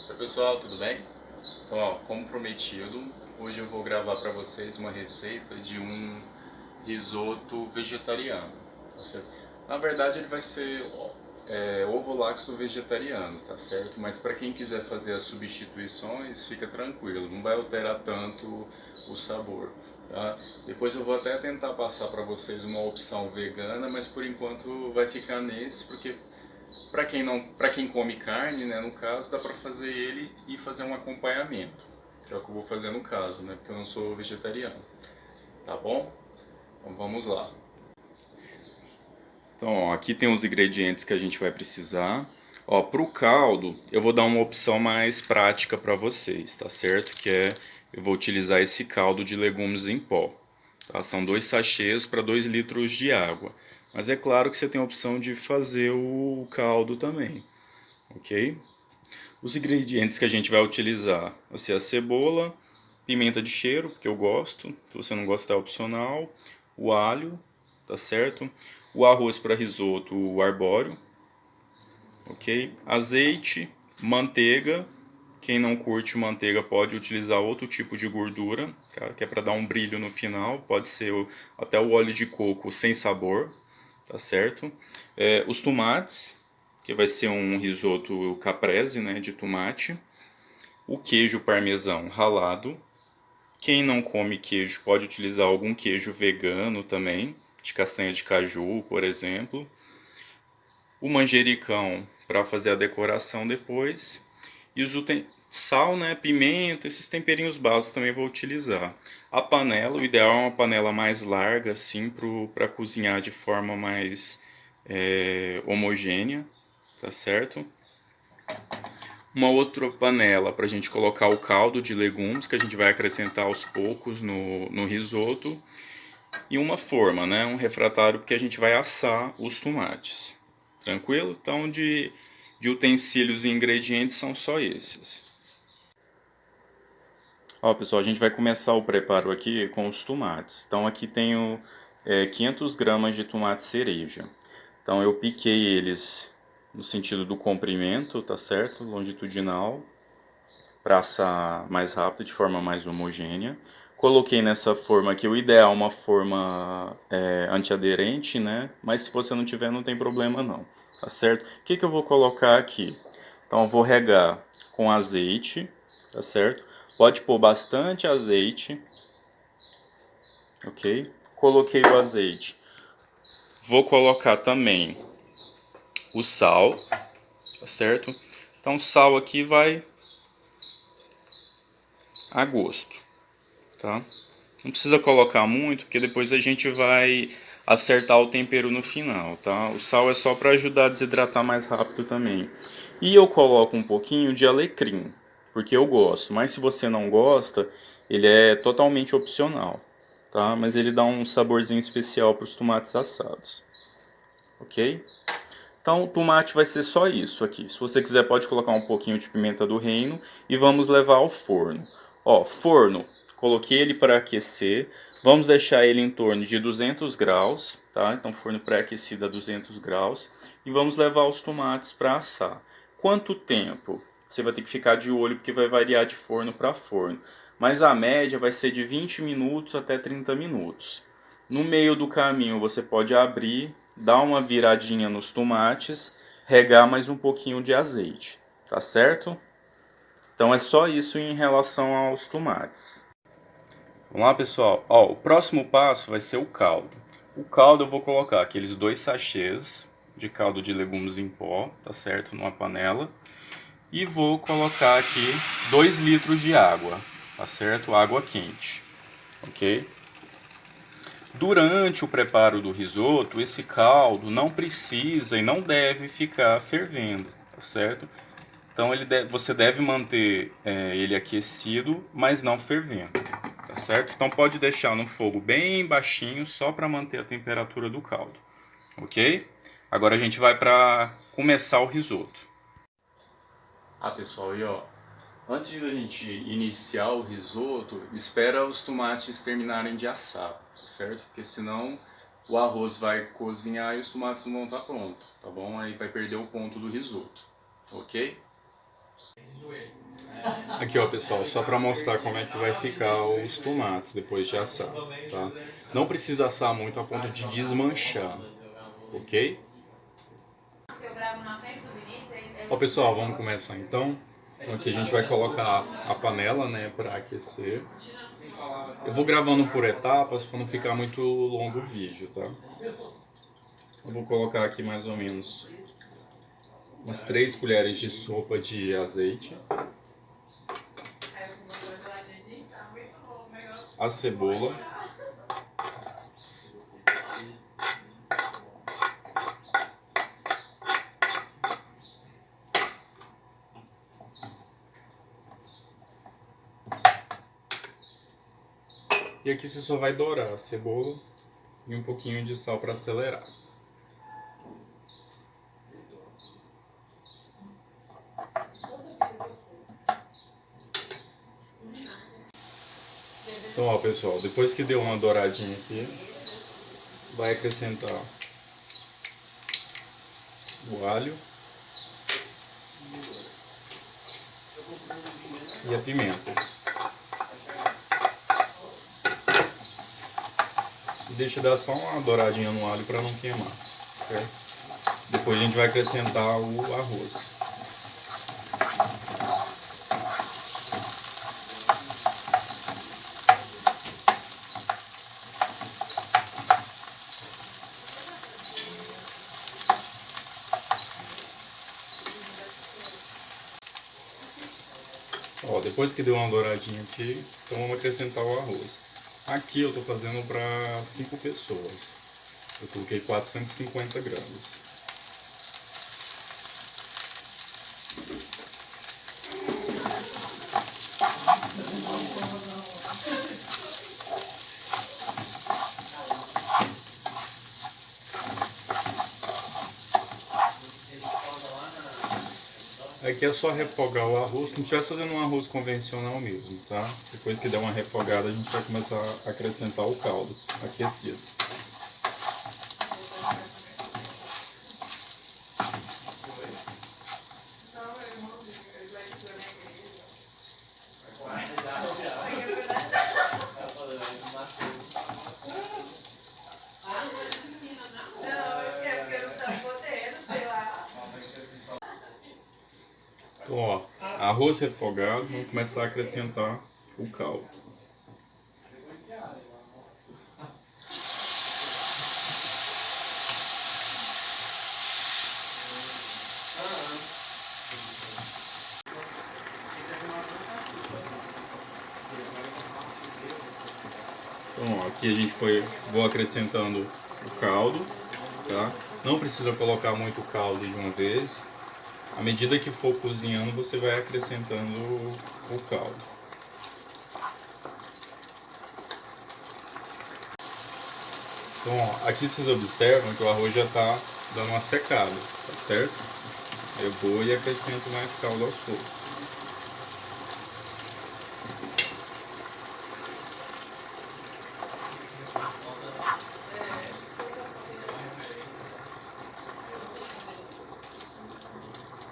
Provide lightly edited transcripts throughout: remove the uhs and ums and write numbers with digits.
Oi pessoal, tudo bem? Então, ó, como prometido, hoje eu vou gravar para vocês uma receita de um risoto vegetariano. Tá certo? Na verdade, ele vai ser ovo-lacto vegetariano, tá certo? Mas para quem quiser fazer as substituições, fica tranquilo, não vai alterar tanto o sabor. Tá? Depois eu vou até tentar passar para vocês uma opção vegana, mas por enquanto vai ficar nesse, porque para quem come carne, né, no caso, dá para fazer ele e fazer um acompanhamento, que é o que eu vou fazer no caso, né, porque eu não sou vegetariano. Tá bom? Então vamos lá. Então, ó, aqui tem os ingredientes que a gente vai precisar. Ó, para o caldo, eu vou dar uma opção mais prática para vocês, tá certo? Que é, eu vou utilizar esse caldo de legumes em pó. Tá? São 2 sachês para 2 litros de água. Mas é claro que você tem a opção de fazer o caldo também, ok? Os ingredientes que a gente vai utilizar vai ser a cebola, pimenta de cheiro, que eu gosto, se você não gostar é opcional, o alho, tá certo? O arroz para risoto, o arbóreo, ok? Azeite, manteiga, quem não curte manteiga pode utilizar outro tipo de gordura, tá? Que é para dar um brilho no final, pode ser até o óleo de coco sem sabor, tá certo? Os tomates, que vai ser um risoto caprese, né, de tomate. O queijo parmesão ralado. Quem não come queijo pode utilizar algum queijo vegano também, de castanha de caju, por exemplo. O manjericão para fazer a decoração depois. E os sal, né, pimenta, esses temperinhos básicos também vou utilizar. A panela, o ideal é uma panela mais larga, assim, para cozinhar de forma mais homogênea, tá certo? Uma outra panela para a gente colocar o caldo de legumes que a gente vai acrescentar aos poucos no risoto. E uma forma, né? Um refratário que a gente vai assar os tomates. Tranquilo? Então, de utensílios e ingredientes são só esses. Ó, pessoal, a gente vai começar o preparo aqui com os tomates. Então, aqui tenho 500 gramas de tomate cereja. Então, eu piquei eles no sentido do comprimento, tá certo? Longitudinal, para assar mais rápido, de forma mais homogênea. Coloquei nessa forma aqui, o ideal é uma forma antiaderente, né? Mas se você não tiver, não tem problema não, tá certo? O que eu vou colocar aqui? Então eu vou regar com azeite, tá certo? Pode pôr bastante azeite, ok? Coloquei o azeite. Vou colocar também o sal, tá certo? Então o sal aqui vai a gosto, tá? Não precisa colocar muito, porque depois a gente vai acertar o tempero no final, tá? O sal é só para ajudar a desidratar mais rápido também. E eu coloco um pouquinho de alecrim, porque eu gosto. Mas se você não gosta, ele é totalmente opcional, tá? Mas ele dá um saborzinho especial para os tomates assados, ok? Então o tomate vai ser só isso aqui. Se você quiser pode colocar um pouquinho de pimenta do reino e vamos levar ao forno. Ó, forno, coloquei ele para aquecer. Vamos deixar ele em torno de 200 graus, tá? Então forno pré-aquecido a 200 graus e vamos levar os tomates para assar. Quanto tempo? Você vai ter que ficar de olho porque vai variar de forno para forno. Mas a média vai ser de 20 minutos até 30 minutos. No meio do caminho você pode abrir, dar uma viradinha nos tomates, regar mais um pouquinho de azeite, tá certo? Então é só isso em relação aos tomates. Vamos lá, pessoal. Ó, o próximo passo vai ser o caldo. O caldo eu vou colocar aqueles 2 sachês de caldo de legumes em pó, tá certo? Numa panela. E vou colocar aqui 2 litros de água, tá certo? Água quente, ok? Durante o preparo do risoto, esse caldo não precisa e não deve ficar fervendo, tá certo? Então você deve manter ele aquecido, mas não fervendo, tá certo? Então pode deixar no fogo bem baixinho, só para manter a temperatura do caldo, ok? Agora a gente vai para começar o risoto. Ah, pessoal, e ó, antes da gente iniciar o risoto, espera os tomates terminarem de assar, tá certo? Porque senão o arroz vai cozinhar e os tomates não vão estar prontos, tá bom? Aí vai perder o ponto do risoto, ok? Aqui, ó, pessoal, só para mostrar como é que vai ficar os tomates depois de assar, tá? Não precisa assar muito a ponto de desmanchar, ok? Ó, pessoal, vamos começar então. Então aqui a gente vai colocar a panela, né, para aquecer. Eu vou gravando por etapas para não ficar muito longo o vídeo, tá? Eu vou colocar aqui mais ou menos umas 3 colheres de sopa de azeite. A cebola. E aqui você só vai dourar a cebola e um pouquinho de sal para acelerar. Então, ó, pessoal, depois que deu uma douradinha aqui, vai acrescentar o alho e a pimenta. E deixa dar só uma douradinha no alho para não queimar, certo? Depois a gente vai acrescentar o arroz. Ó, depois que deu uma douradinha aqui, então vamos acrescentar o arroz. Aqui eu tô fazendo para 5 pessoas. Eu coloquei 450 gramas. Aqui é só refogar o arroz, como se estivesse fazendo um arroz convencional mesmo, tá? Depois que der uma refogada, a gente vai começar a acrescentar o caldo aquecido. Então, ó, arroz refogado, vamos começar a acrescentar o caldo. Então, ó, aqui a gente vou acrescentando o caldo, tá? Não precisa colocar muito caldo de uma vez. À medida que for cozinhando, você vai acrescentando o caldo. Então, ó, aqui vocês observam que o arroz já está dando uma secada, tá certo? Eu vou e acrescento mais caldo aos poucos.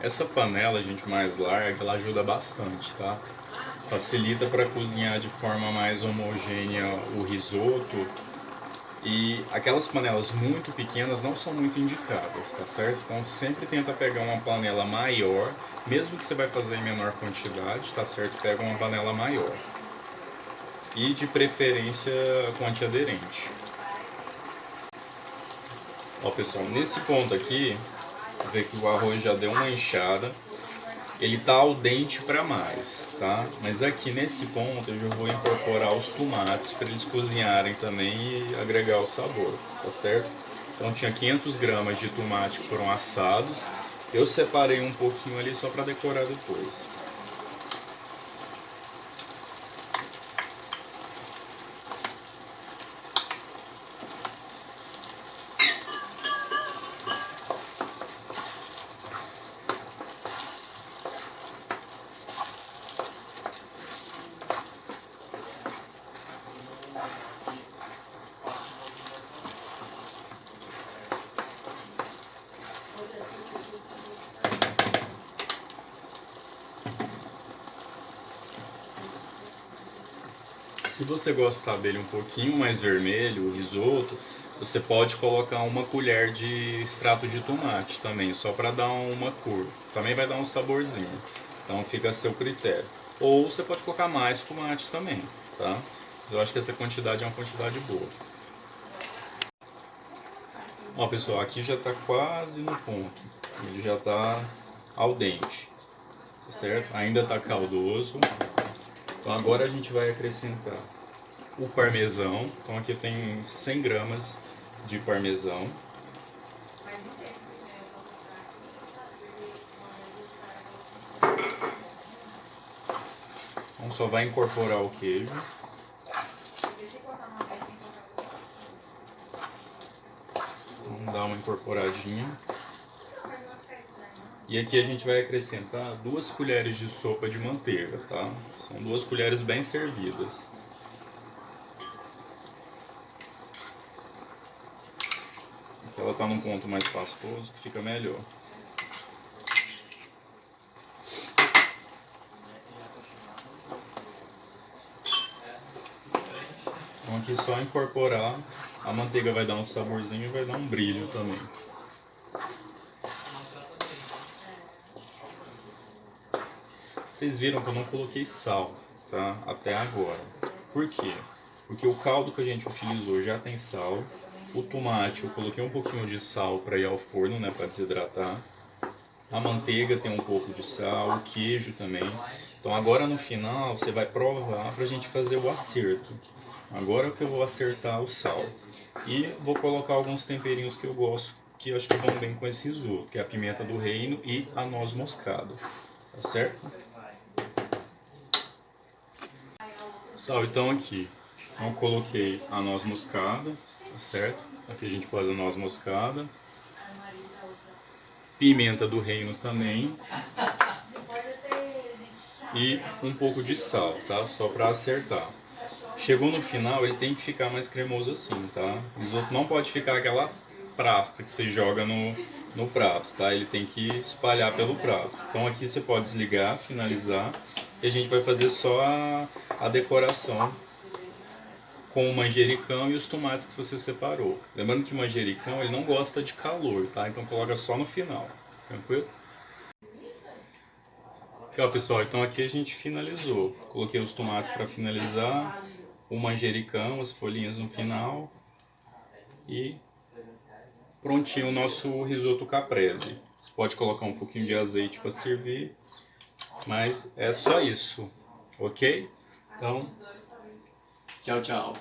Essa panela, gente, mais larga, ela ajuda bastante, tá? Facilita para cozinhar de forma mais homogênea o risoto. E aquelas panelas muito pequenas não são muito indicadas, tá certo? Então sempre tenta pegar uma panela maior, mesmo que você vai fazer em menor quantidade, tá certo? Pega uma panela maior. E de preferência com antiaderente. Ó, pessoal, nesse ponto aqui, vê que o arroz já deu uma inchada. Ele tá al dente para mais, tá? Mas aqui nesse ponto eu já vou incorporar os tomates para eles cozinharem também e agregar o sabor, tá certo? Então tinha 500 gramas de tomate que foram assados. Eu separei um pouquinho ali só para decorar depois. Se você gostar dele um pouquinho mais vermelho, o risoto, você pode colocar uma colher de extrato de tomate também, só para dar uma cor. Também vai dar um saborzinho. Então fica a seu critério. Ou você pode colocar mais tomate também, tá? Eu acho que essa quantidade é uma quantidade boa. Ó, pessoal, aqui já está quase no ponto. Ele já está al dente, certo? Ainda está caldoso. Então agora a gente vai acrescentar o parmesão. Então aqui eu tenho 100 gramas de parmesão. Então só vai incorporar o queijo. Vamos dar uma incorporadinha. E aqui a gente vai acrescentar 2 colheres de sopa de manteiga, tá? São 2 colheres bem servidas. Aqui ela está num ponto mais pastoso, que fica melhor. Então aqui só incorporar, a manteiga vai dar um saborzinho e vai dar um brilho também. Vocês viram que eu não coloquei sal, tá? Até agora. Por quê? Porque o caldo que a gente utilizou já tem sal. O tomate eu coloquei um pouquinho de sal para ir ao forno, né, para desidratar. A manteiga tem um pouco de sal, o queijo também. Então agora no final você vai provar para a gente fazer o acerto. Agora que eu vou acertar o sal. E vou colocar alguns temperinhos que eu gosto, que eu acho que vão bem com esse risoto, que é a pimenta do reino e a noz moscada. Tá certo? Pessoal, então aqui eu coloquei a noz moscada, tá certo? Aqui a gente pôs a noz moscada, pimenta do reino também e um pouco de sal, tá? Só para acertar. Chegou no final, ele tem que ficar mais cremoso assim, tá? O risoto não pode ficar aquela pasta que você joga no prato, tá? Ele tem que espalhar pelo prato. Então aqui você pode desligar, finalizar, e a gente vai fazer só a decoração com o manjericão e os tomates que você separou. Lembrando que o manjericão ele não gosta de calor, tá? Então coloca só no final, tranquilo? Aqui, ó, pessoal, então aqui a gente finalizou. Coloquei os tomates para finalizar, o manjericão, as folhinhas no final e prontinho o nosso risoto caprese. Você pode colocar um pouquinho de azeite para servir, mas é só isso, ok? Então, tchau, tchau.